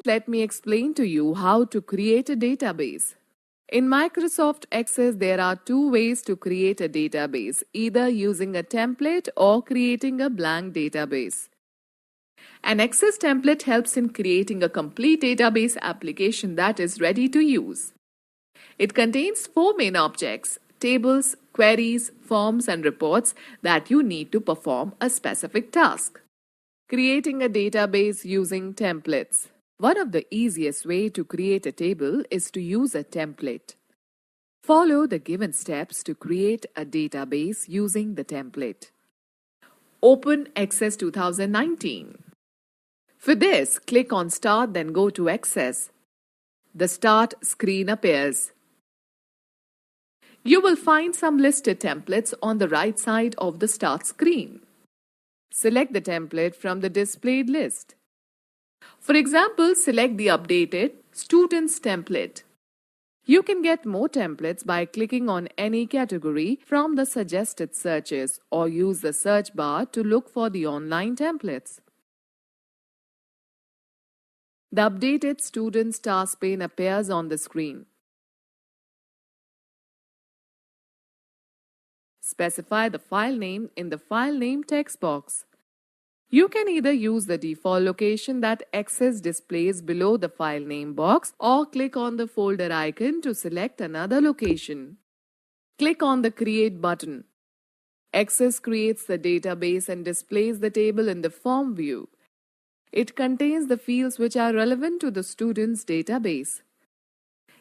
let me explain to you how to create a database. In Microsoft Access, there are two ways to create a database, either using a template or creating a blank database. An Access template helps in creating a complete database application that is ready to use. It contains four main objects: tables, queries, forms, and reports that you need to perform a specific task. Creating a database using templates. One of the easiest ways to create a table is to use a template. Follow the given steps to create a database using the template. Open Access 2019. For this, click on Start, then go to Access. The Start screen appears. You will find some listed templates on the right side of the Start screen. Select the template from the displayed list. For example, select the updated Students template. You can get more templates by clicking on any category from the suggested searches or use the search bar to look for the online templates. The updated Students task pane appears on the screen. Specify the file name in the File Name text box. You can either use the default location that Access displays below the file name box or click on the folder icon to select another location. Click on the Create button. Access creates the database and displays the table in the form view. It contains the fields which are relevant to the student's database.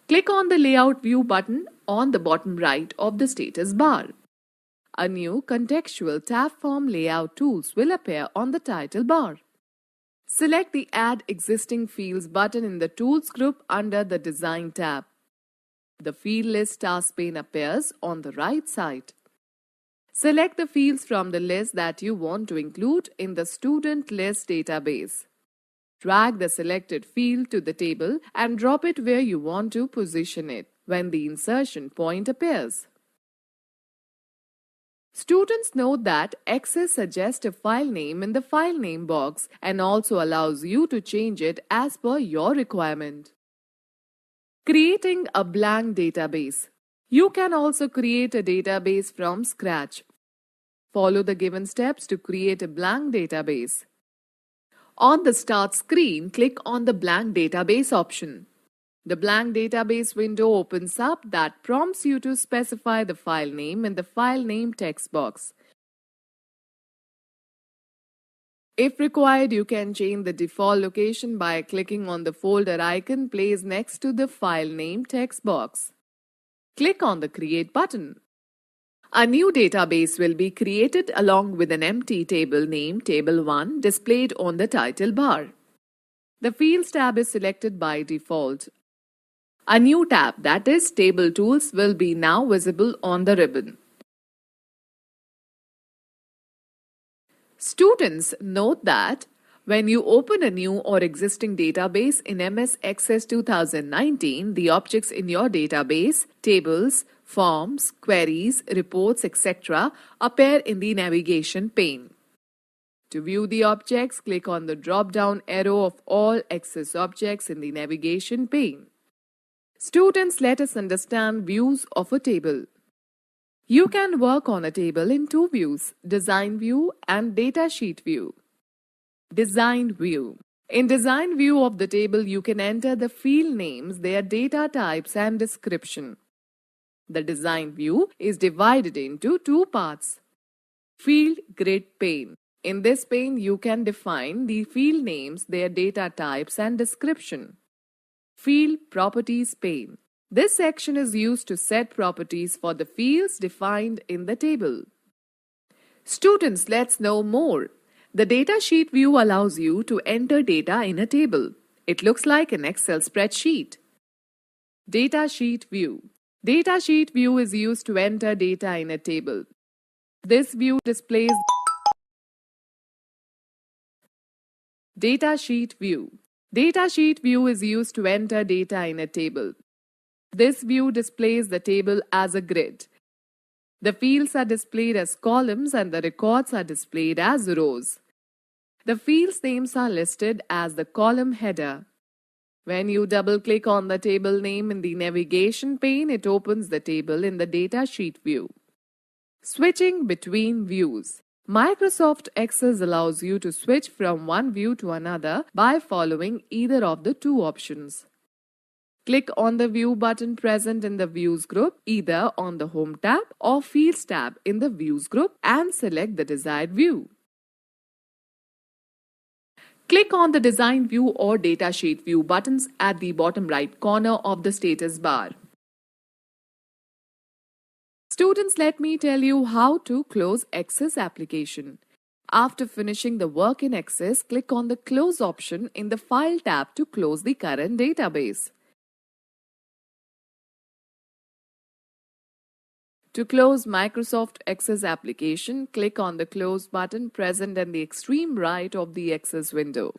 Click on the Layout View button on the bottom right of the status bar. A new contextual tab form layout tools will appear on the title bar. Select the Add Existing Fields button in the Tools group under the Design tab. The Field List task pane appears on the right side. Select the fields from the list that you want to include in the Student List database. Drag the selected field to the table and drop it where you want to position it when the insertion point appears. Students note that Access suggests a file name in the file name box and also allows you to change it as per your requirement. Creating a blank database. You can also create a database from scratch. Follow the given steps to create a blank database. On the Start screen, click on the Blank Database option. The blank database window opens up that prompts you to specify the file name in the File Name text box. If required, you can change the default location by clicking on the folder icon placed next to the File Name text box. Click on the Create button. A new database will be created along with an empty table named Table 1 displayed on the title bar. The Fields tab is selected by default. A new tab, that is Table Tools, will be now visible on the ribbon. Students, note that when you open a new or existing database in MS Access 2019, the objects in your database, tables, forms, queries, reports, etc. appear in the navigation pane. To view the objects, click on the drop-down arrow of all Access objects in the navigation pane. Students, let us understand views of a table. You can work on a table in two views, Design View and Datasheet View. Design View. In Design View of the table, you can enter the field names, their data types, and description. The Design View is divided into two parts. Field Grid pane. In this pane, you can define the field names, their data types, and description. Field Properties pane. This section is used to set properties for the fields defined in the table. Students, let's know more. The Datasheet view allows you to enter data in a table. It looks like an Excel spreadsheet. Datasheet view. Datasheet view is used to enter data in a table. This view displays Datasheet view. Datasheet view is used to enter data in a table. This view displays the table as a grid. The fields are displayed as columns and the records are displayed as rows. The fields' names are listed as the column header. When you double-click on the table name in the navigation pane, it opens the table in the datasheet view. Switching between views. Microsoft Access allows you to switch from one view to another by following either of the two options. Click on the View button present in the Views group, either on the Home tab or Fields tab in the Views group, and select the desired view. Click on the Design View or Datasheet View buttons at the bottom right corner of the status bar. Students, let me tell you how to close Access application. After finishing the work in Access, click on the Close option in the File tab to close the current database. To close Microsoft Access application, click on the Close button present in the extreme right of the Access window.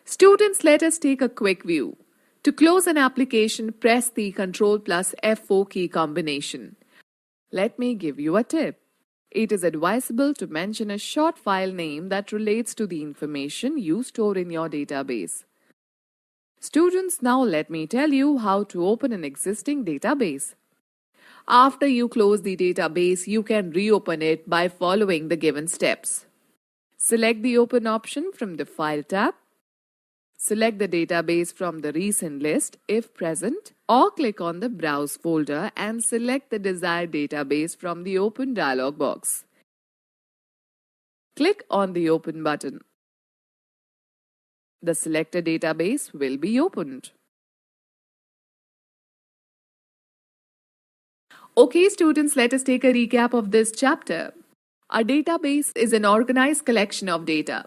Students, let us take a quick view. To close an application, press the Ctrl plus F4 key combination. Let me give you a tip. It is advisable to mention a short file name that relates to the information you store in your database. Students, now let me tell you how to open an existing database. After you close the database, you can reopen it by following the given steps. Select the Open option from the File tab. Select the database from the recent list if present, or click on the Browse folder and select the desired database from the Open dialog box. Click on the Open button. The selected database will be opened. Okay, students, let us take a recap of this chapter. A database is an organized collection of data.